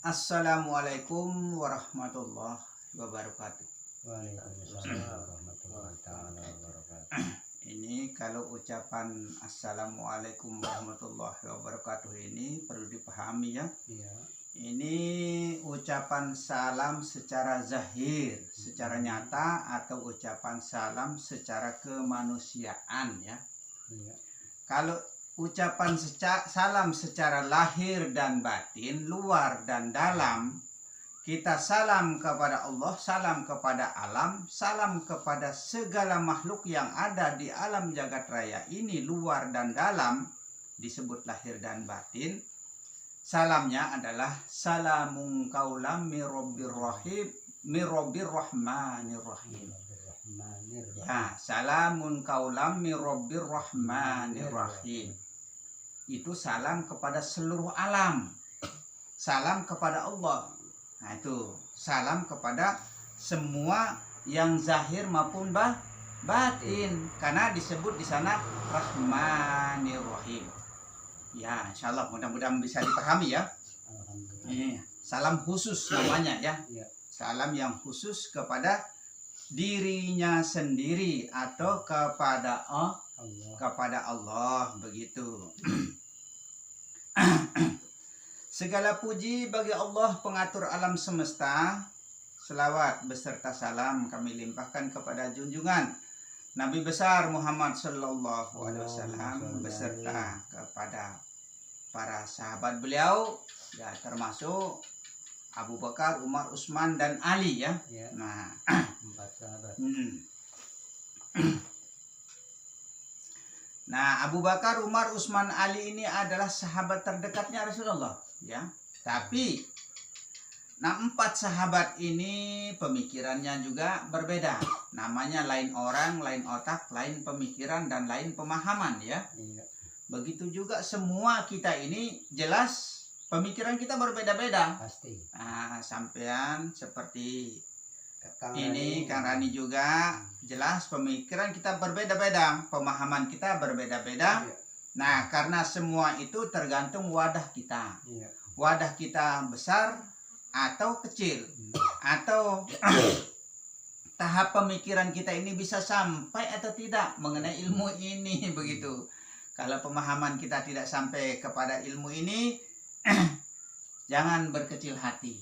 Assalamualaikum warahmatullahi wabarakatuh. Waalaikumsalam warahmatullahi taala wabarakatuh. Ini kalau ucapan Assalamualaikum warahmatullahi wabarakatuh ini perlu dipahami ya. Iya. Ini ucapan salam secara zahir, secara nyata, atau ucapan salam secara kemanusiaan ya. Iya. Kalau ucapan salam secara lahir dan batin, luar dan dalam, kita salam kepada Allah, salam kepada alam, salam kepada segala makhluk yang ada di alam jagat raya ini, luar dan dalam, disebut lahir dan batin. Salamnya adalah salamun qaulam mir rabbir rahim, mir rabbir rahmanir rahim. Ya, salamun qaulam mir rabbir rahmanir rahim. Itu salam kepada seluruh alam, salam kepada Allah. Nah itu salam kepada semua yang zahir maupun batin, karena disebut di sana Rahmanir Rahim. Ya, insyaallah mudah-mudahan bisa dipahami ya. Alhamdulillah. Salam khusus namanya ya. Iya. Salam yang khusus kepada dirinya sendiri atau kepada Allah begitu. Segala puji bagi Allah pengatur alam semesta. Selawat beserta salam kami limpahkan kepada junjungan Nabi besar Muhammad sallallahu alaihi wasallam beserta kepada para sahabat beliau ya, termasuk Abu Bakar, Umar, Utsman dan Ali ya. Ya. Nah, 4 sahabat. Nah, Abu Bakar, Umar, Utsman, Ali ini adalah sahabat terdekatnya Rasulullah, ya. Tapi, 4 sahabat ini pemikirannya juga berbeda. Namanya lain orang, lain otak, lain pemikiran dan lain pemahaman, ya. Iya. Begitu juga semua kita ini jelas pemikiran kita berbeda-beda. Pasti. Nah, sampean seperti Kang ini Rani. Kang Rani juga jelas pemikiran kita berbeda-beda, pemahaman kita berbeda-beda. Iya. Nah, karena semua itu tergantung wadah kita. Iya. Wadah kita besar atau kecil, atau tahap pemikiran kita ini bisa sampai atau tidak mengenai ilmu ini begitu. Kalau pemahaman kita tidak sampai kepada ilmu ini, jangan berkecil hati,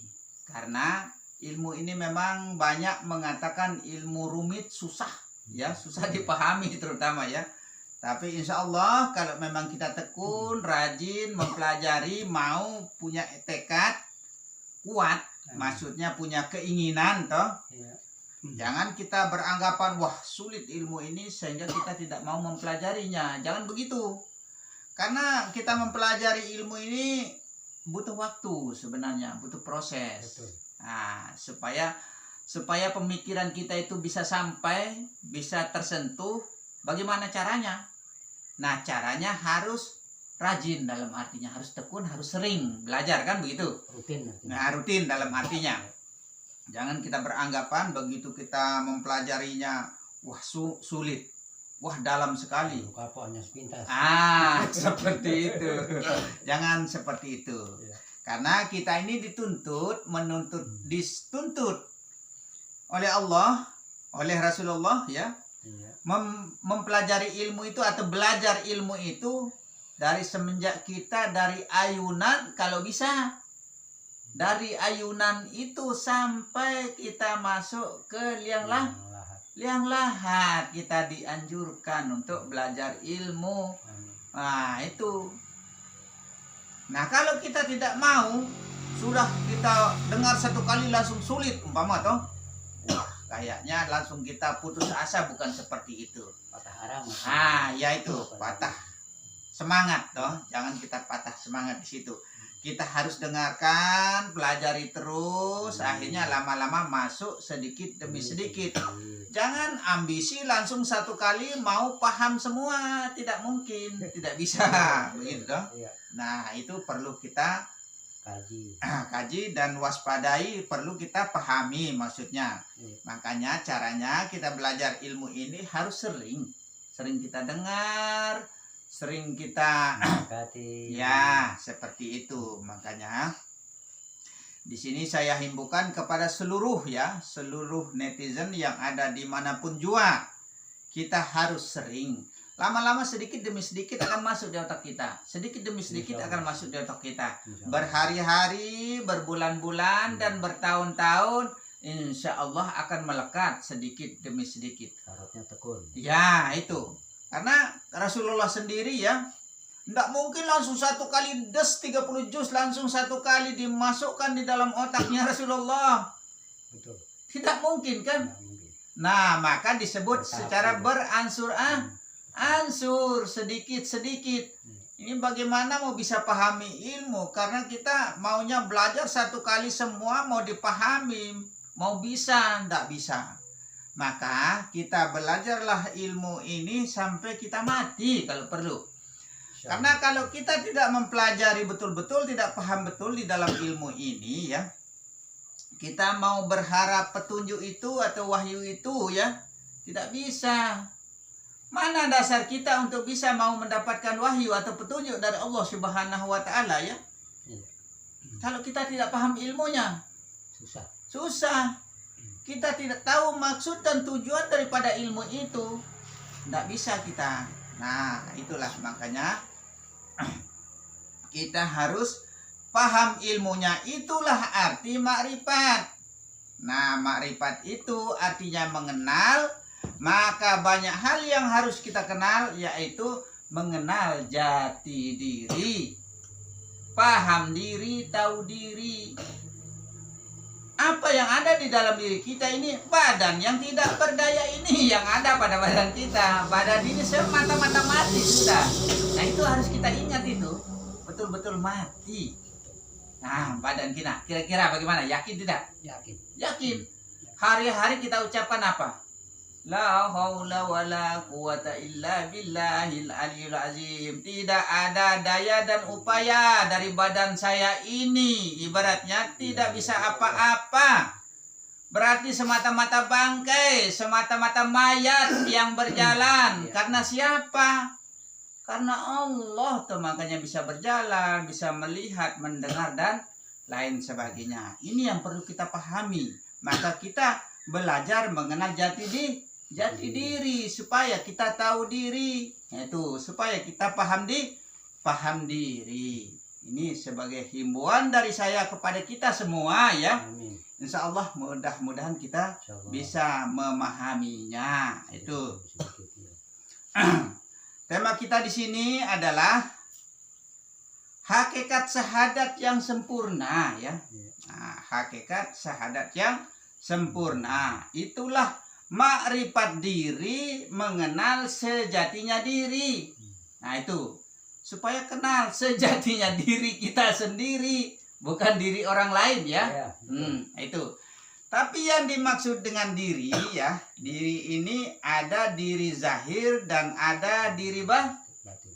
karena ilmu ini memang banyak mengatakan ilmu rumit, susah ya, susah dipahami terutama ya. Tapi insya Allah kalau memang kita tekun, rajin, mempelajari, mau punya tekad kuat, maksudnya punya keinginan toh. Iya. Jangan kita beranggapan wah sulit ilmu ini sehingga kita tidak mau mempelajarinya. Jangan begitu. Karena kita mempelajari ilmu ini butuh waktu sebenarnya, butuh proses. Betul. Nah, supaya pemikiran kita itu bisa sampai, bisa tersentuh, bagaimana caranya? Nah, caranya harus rajin, dalam artinya harus tekun, harus sering belajar kan begitu. Rutin artinya. Nah, rutin dalam artinya. Jangan kita beranggapan begitu kita mempelajarinya, wah sulit, wah dalam sekali. Kapoknya sepintas. Seperti itu. Jangan seperti itu. Iya. Karena kita ini dituntut oleh Allah, oleh Rasulullah ya, Iya. mempelajari ilmu itu atau belajar ilmu itu dari semenjak kita dari ayunan, kalau bisa dari ayunan itu sampai kita masuk ke liang lahat, kita dianjurkan untuk belajar ilmu. Nah itu. Nah kalau kita tidak mau, sudah kita dengar satu kali langsung sulit umpama toh, wah kayaknya langsung kita putus asa, bukan seperti itu. Patah arang. Ya itu patah semangat toh, jangan kita patah semangat di situ. Kita harus dengarkan, pelajari terus, akhirnya lama-lama masuk sedikit demi sedikit. Jangan ambisi langsung satu kali mau paham semua, tidak mungkin, tidak bisa, begitu toh. Iya. Nah, itu perlu kita kaji dan waspadai, perlu kita pahami maksudnya. Iya. Makanya caranya kita belajar ilmu ini harus sering kita dengar, sering kita Kati. ya seperti itu. Makanya Di sini saya himbaukan kepada seluruh netizen yang ada dimanapun jua. Kita harus sering. Lama-lama sedikit demi sedikit akan masuk di otak kita. Sedikit demi sedikit akan masuk di otak kita. Berhari-hari, berbulan-bulan, dan bertahun-tahun, insya Allah akan melekat sedikit demi sedikit. Syaratnya tekun. Ya, itu. Karena Rasulullah sendiri ya, tidak mungkin langsung satu kali 30 juz langsung satu kali dimasukkan di dalam otaknya Rasulullah. Betul. Tidak mungkin kan? Nggak mungkin. Nah, maka disebut Bertahap secara saja. ansur sedikit-sedikit. Ini bagaimana mau bisa pahami ilmu? Karena kita maunya belajar satu kali semua mau dipahami, mau bisa, tidak bisa. Maka kita belajarlah ilmu ini sampai kita mati kalau perlu. Karena kalau kita tidak mempelajari betul-betul, tidak paham betul di dalam ilmu ini ya, kita mau berharap petunjuk itu atau wahyu itu ya, tidak bisa. Mana dasar kita untuk bisa mau mendapatkan wahyu atau petunjuk dari Allah Subhanahu wa taala ya? Iya. Kalau kita tidak paham ilmunya, Susah. susah. Kita tidak tahu maksud dan tujuan daripada ilmu itu, tidak bisa kita. Nah, itulah makanya kita harus paham ilmunya. Itulah arti makrifat. Nah, makrifat itu artinya mengenal. Maka banyak hal yang harus kita kenal, yaitu mengenal jati diri, paham diri, tahu diri. Apa yang ada di dalam diri kita ini, badan yang tidak berdaya ini yang ada pada badan kita. Badan ini semata-mata mati sudah. Nah, itu harus kita ingat itu. Betul-betul mati. Nah, badan kita kira-kira bagaimana? Yakin tidak? Yakin. Yakin. Hari-hari kita ucapkan apa? La haula wala quwata illa billahil aliyil azim. Tidak ada daya dan upaya dari badan saya ini. Ibaratnya tidak bisa apa-apa. Berarti semata-mata bangkai, semata-mata mayat yang berjalan. Karena siapa? Karena Allah tuh makanya bisa berjalan, bisa melihat, mendengar, dan lain sebagainya. Ini yang perlu kita pahami. Maka kita belajar mengenal jati diri supaya kita tahu diri, itu supaya kita paham diri. Ini sebagai himbauan dari saya kepada kita semua ya. Amin. Insya Allah mudah-mudahan kita Insyaallah. bisa memahaminya. Itu Sedikit, ya. tema kita di sini adalah hakikat syahadat yang sempurna ya. Nah, hakikat syahadat yang sempurna itulah makrifat diri, mengenal sejatinya diri. Nah, itu supaya kenal sejatinya diri kita sendiri, bukan diri orang lain ya. Ya, betul. Itu. Tapi yang dimaksud dengan diri ya, diri ini ada diri zahir dan ada diri Batin.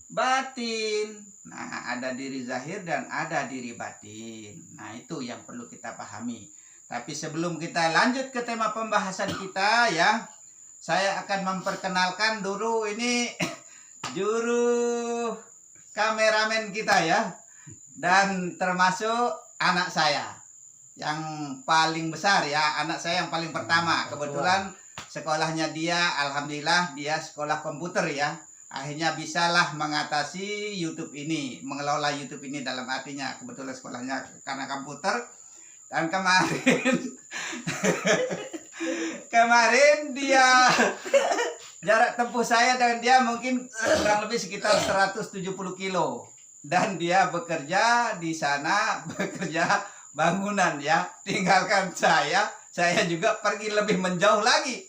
batin. Nah, ada diri zahir dan ada diri batin. Nah, itu yang perlu kita pahami. Tapi sebelum kita lanjut ke tema pembahasan kita ya, saya akan memperkenalkan dulu ini juru kameramen kita ya, dan termasuk anak saya yang paling besar ya, anak saya yang paling pertama. Kebetulan sekolahnya dia, alhamdulillah dia sekolah komputer ya. Akhirnya bisalah mengatasi YouTube ini, mengelola YouTube ini dalam artinya kebetulan sekolahnya karena komputer. Dan kemarin dia jarak tempuh saya dengan dia mungkin kurang lebih sekitar 170 kilo. Dan dia bekerja di sana, bekerja bangunan ya. Tinggalkan saya juga pergi lebih menjauh lagi.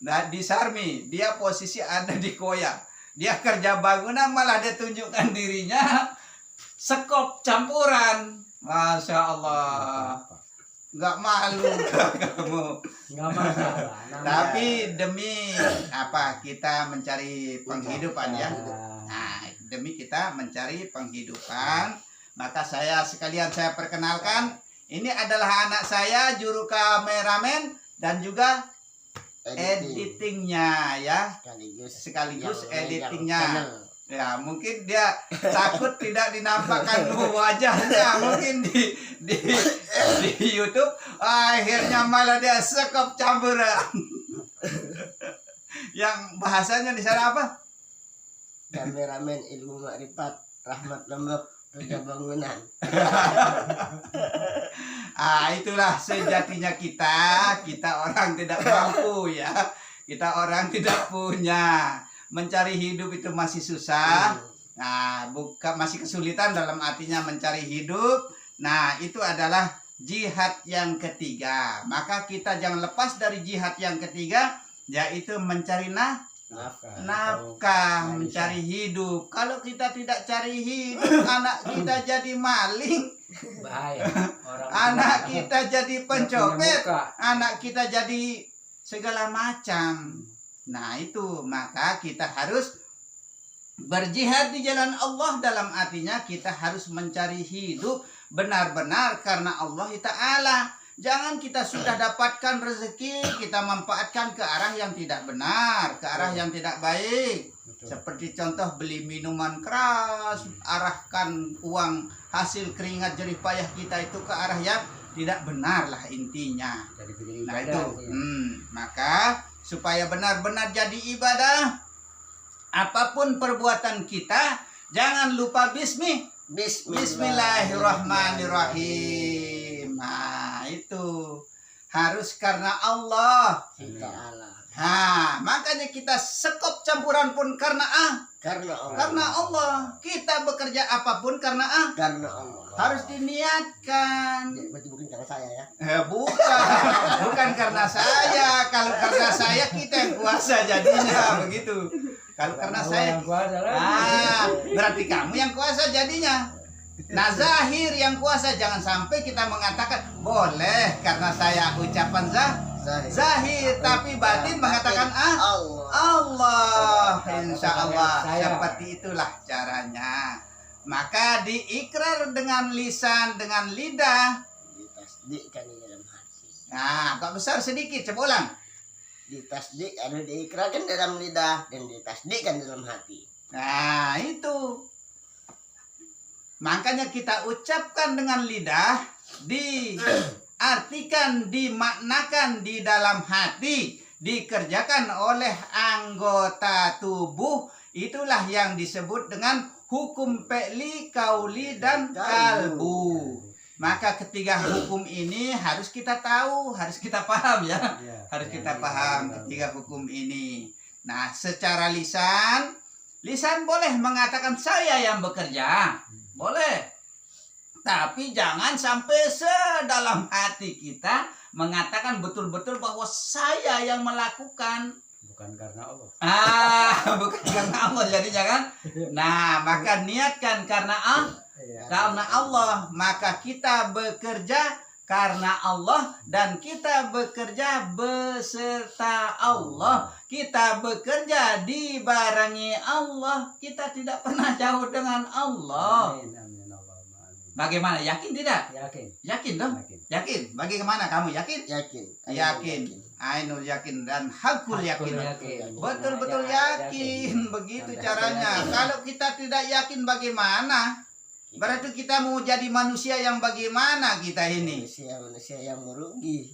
Nah, di Sarmi, dia posisi ada di Koya. Dia kerja bangunan malah dia tunjukkan dirinya sekop campuran. Masya Allah. Nggak malu kamu. Nggak masalah. Tapi demi apa kita mencari penghidupan ya. Nah, demi kita mencari penghidupan, maka saya perkenalkan, ini adalah anak saya, juru kameramen dan juga editingnya ya. Sekaligus editingnya. Ya, mungkin dia takut tidak dinampakkan wajahnya, mungkin di YouTube, akhirnya malah dia sekop campuran. Yang bahasanya di sana apa? Kameramen ilmu makrifat, rahmat lombok, kerja bangunan. Itulah sejatinya kita orang tidak mampu ya. Kita orang tidak punya. Mencari hidup itu masih susah. Nah, bukan masih kesulitan dalam artinya mencari hidup. Nah, itu adalah jihad yang ketiga. Maka kita jangan lepas dari jihad yang ketiga, yaitu mencari nafkah, mencari hidup. Kalau kita tidak cari hidup, anak kita jadi maling, Bahaya. anak kita jadi pencopet, muka. anak kita jadi segala macam. Nah, itu maka kita harus berjihad di jalan Allah, dalam artinya kita harus mencari hidup benar-benar karena Allah Ta'ala. Jangan kita sudah dapatkan rezeki, kita manfaatkan ke arah yang tidak benar, ke arah yang tidak baik. Betul. Seperti contoh beli minuman keras, arahkan uang hasil keringat jerih payah kita itu ke arah yang tidak benar lah intinya. Jadi bikin Nah ibadah. itu, maka supaya benar-benar jadi ibadah, apapun perbuatan kita, jangan lupa Bismillahirrahmanirrahim. Nah itu harus karena Allah. Ta'ala. Makanya kita sekop campuran pun karena Karena Allah. karena Allah. Kita bekerja apapun karena Karena Allah. harus diniatkan. Berarti bukan karena saya ya. Bukan karena saya. Kalau karena saya kita yang kuasa jadinya begitu. Kalau karena saya, yang kuasa lagi. berarti kamu yang kuasa jadinya. Nah, zahir yang kuasa, jangan sampai kita mengatakan boleh karena saya ucapan zahir, tapi batin mengatakan Allah. Insya Allah seperti itulah caranya. Maka diikrar dengan lisan, dengan lidah. Ditasdikkan di dalam hati. Nah, kok besar sedikit, coba ulang. Ditasdik ada diikrarkan dalam lidah dan ditasdikkan dalam hati. Nah, itu. Makanya kita ucapkan dengan lidah, diartikan, dimaknakan di dalam hati, dikerjakan oleh anggota tubuh. Itulah yang disebut dengan hukum fi'li, qauli, dan kalbu. Maka ketiga hukum ini harus kita tahu, harus kita paham ya. Harus kita paham ketiga hukum ini. Nah, secara lisan boleh mengatakan saya yang bekerja. Boleh. Tapi jangan sampai sedalam hati kita mengatakan betul-betul bahwa saya yang melakukan. Bukan karena Allah. Bukan karena Allah jadinya kan. Nah, maka niatkan karena Allah, maka kita bekerja karena Allah dan kita bekerja beserta Allah. Kita bekerja dibarengi Allah. Kita tidak pernah jauh dengan Allah. Amin, amin, Allahumma amin. Bagaimana? Yakin tidak? Yakin. Yakin dong? Yakin. Bagaimana kamu yakin? Yakin. Yakin. Ainul yakin dan hakul yakin. Yakin. Betul-betul yakin. Begitu caranya. Kalau kita tidak yakin bagaimana? Berarti kita mau jadi manusia yang bagaimana kita ini? Manusia yang merugi.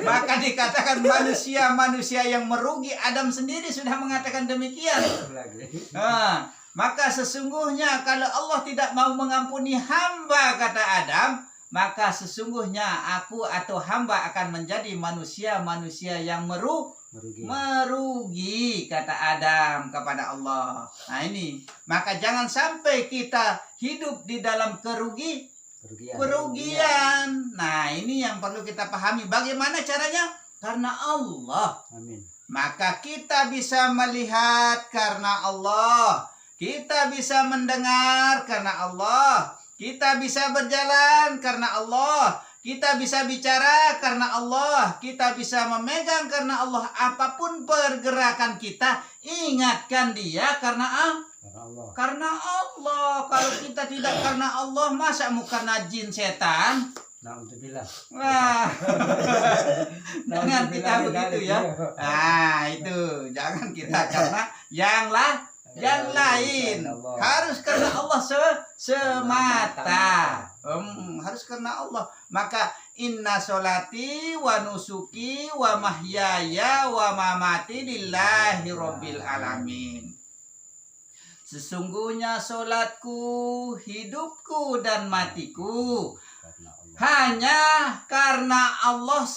Maka dikatakan manusia yang merugi. Adam sendiri sudah mengatakan demikian. Maka sesungguhnya kalau Allah tidak mau mengampuni hamba, kata Adam, maka sesungguhnya aku atau hamba akan menjadi manusia yang merugi, kata Adam kepada Allah. Nah ini, maka jangan sampai kita hidup di dalam kerugian. Nah ini yang perlu kita pahami. Bagaimana caranya? Karena Allah. Amin. Maka kita bisa melihat karena Allah. Kita bisa mendengar karena Allah. Kita bisa berjalan karena Allah. Kita bisa bicara karena Allah. Kita bisa memegang karena Allah. Apapun pergerakan kita, ingatkan dia karena Allah. Karena Allah. Kalau kita tidak karena Allah, masa mau karena jin setan? Na'udzubillah. Wah. Jangan kita begitu ya. Nah, Itu. Jangan kita karena yang lain. Harus karena Allah semata. Harus karena Allah. Maka inna sholati wa nusuki wa mahyaya wa mamati lillahi rabbil alamin. Sesungguhnya solatku, hidupku dan matiku Karena Allah. hanya karena Allah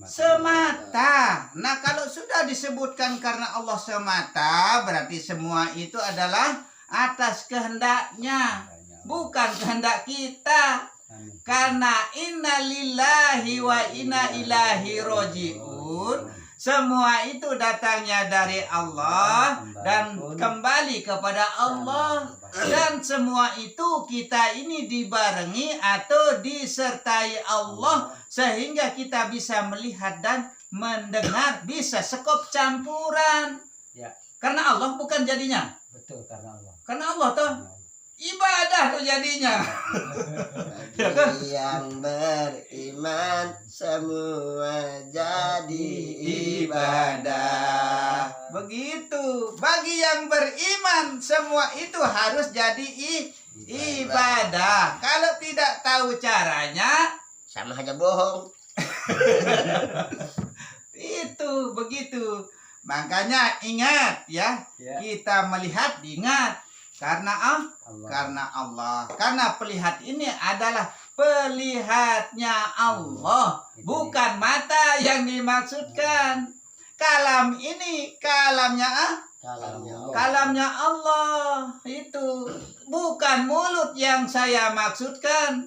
semata. Nah, kalau sudah disebutkan karena Allah semata, berarti semua itu adalah atas kehendaknya, bukan kehendak kita. Amin. Karena inna lillahi wa inna ilaihi roji'un. Semua itu datangnya dari Allah dan kembali kepada Allah. Dan semua itu kita ini dibarengi atau disertai Allah, sehingga kita bisa melihat dan mendengar, bisa sekop campuran. Ya. Karena Allah bukan jadinya. Betul, karena Allah. Karena Allah tuh ibadah tuh jadinya. Bagi yang beriman semua jadi ibadah. Begitu. Bagi yang beriman semua itu harus jadi ibadah. Kalau tidak tahu caranya, sama aja bohong. itu begitu. Makanya ingat ya, Ya. kita melihat ingat karena Allah. karena Allah. Karena pelihat ini adalah pelihatnya Allah, bukan mata yang dimaksudkan. Kalam ini kalamnya kalamnya Allah. Itu bukan mulut yang saya maksudkan.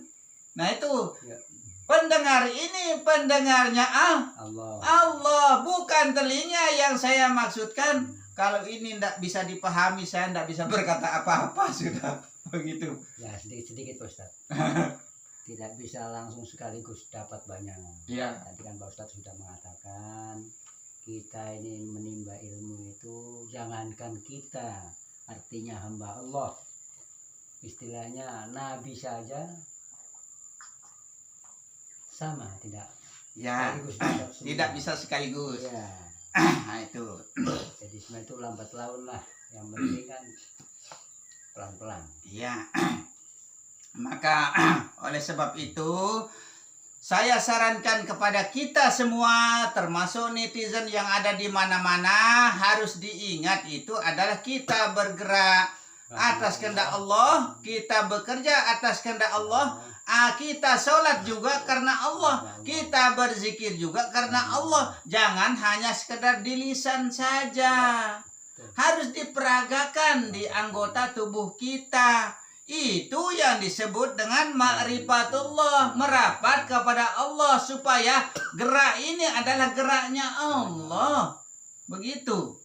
Nah, itu Ya. pendengar ini pendengarnya Allah. Allah, bukan telinga yang saya maksudkan. Kalau ini tidak bisa dipahami, saya tidak bisa berkata apa-apa sudah begitu. Ya, sedikit-sedikit Ustaz. Tidak bisa langsung sekaligus dapat banyak. Iya. Tadi kan Pak Ustaz sudah mengatakan kita ini menimba ilmu itu jangankan kita, artinya hamba Allah. Istilahnya Nabi saja sama tidak Ya, sekaligus dapat semua. tidak bisa sekaligus. Ya. Nah, itu. Jadi semua itu lambat laun lah. Yang penting kan pelan-pelan. Iya. Maka oleh sebab itu saya sarankan kepada kita semua, termasuk netizen yang ada di mana-mana, harus diingat itu adalah kita bergerak atas kehendak Allah, kita bekerja atas kehendak Allah, kita sholat juga karena Allah, kita berzikir juga karena Allah. Jangan hanya sekedar di lisan saja, harus diperagakan di anggota tubuh kita. Itu yang disebut dengan ma'rifatullah, merapat kepada Allah, supaya gerak ini adalah geraknya Allah. Begitu.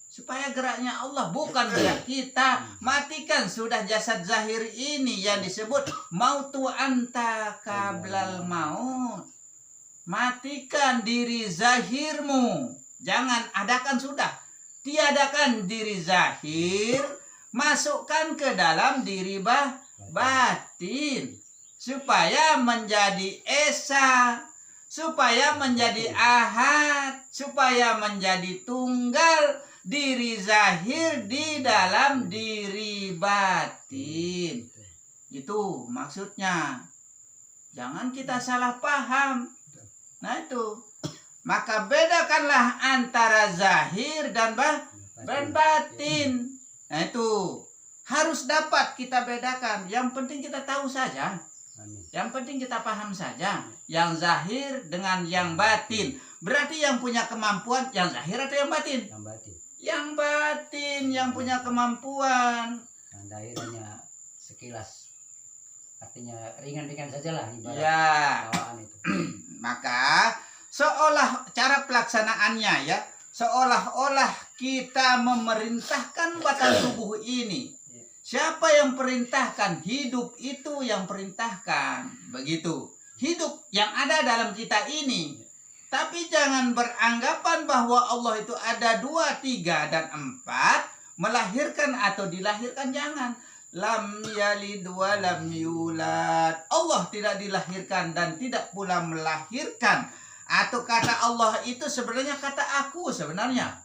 Supaya geraknya Allah, bukan gerak kita. Matikan sudah jasad zahir ini yang disebut mautu anta kablal maut. Matikan diri zahirmu. Jangan adakan sudah. Tiadakan diri zahir, masukkan ke dalam diri batin. Supaya menjadi esa, supaya menjadi ahad, supaya menjadi tunggal. Diri zahir di dalam diri batin. Itu maksudnya. Jangan kita salah paham. Nah, itu. Maka bedakanlah antara zahir dan batin. Nah, itu. Harus dapat kita bedakan. Yang penting kita tahu saja. Amin. Yang penting kita paham saja. Yang zahir dengan yang batin. Berarti yang punya kemampuan yang zahir atau yang batin? Yang batin. Yang batin yang punya kemampuan. Yang daerahnya sekilas. Artinya ringan-ringan saja lah ibarat Ya. bawaan itu. Maka seolah cara pelaksanaannya ya, seolah-olah kita memerintahkan batang tubuh ini. Siapa yang perintahkan? Hidup itu yang perintahkan. Begitu. Hidup yang ada dalam kita ini. Tapi jangan beranggapan bahwa Allah itu ada 2, 3, dan 4, melahirkan atau dilahirkan. Jangan. Lam yalid wa lam yulad. Allah tidak dilahirkan dan tidak pula melahirkan. Atau kata Allah itu sebenarnya kata aku sebenarnya.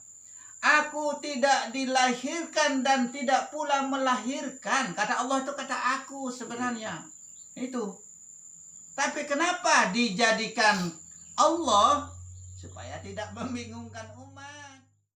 Aku tidak dilahirkan dan tidak pula melahirkan. Kata Allah itu kata aku sebenarnya. Itu. Tapi kenapa dijadikan Allah? Supaya tidak membingungkan umat.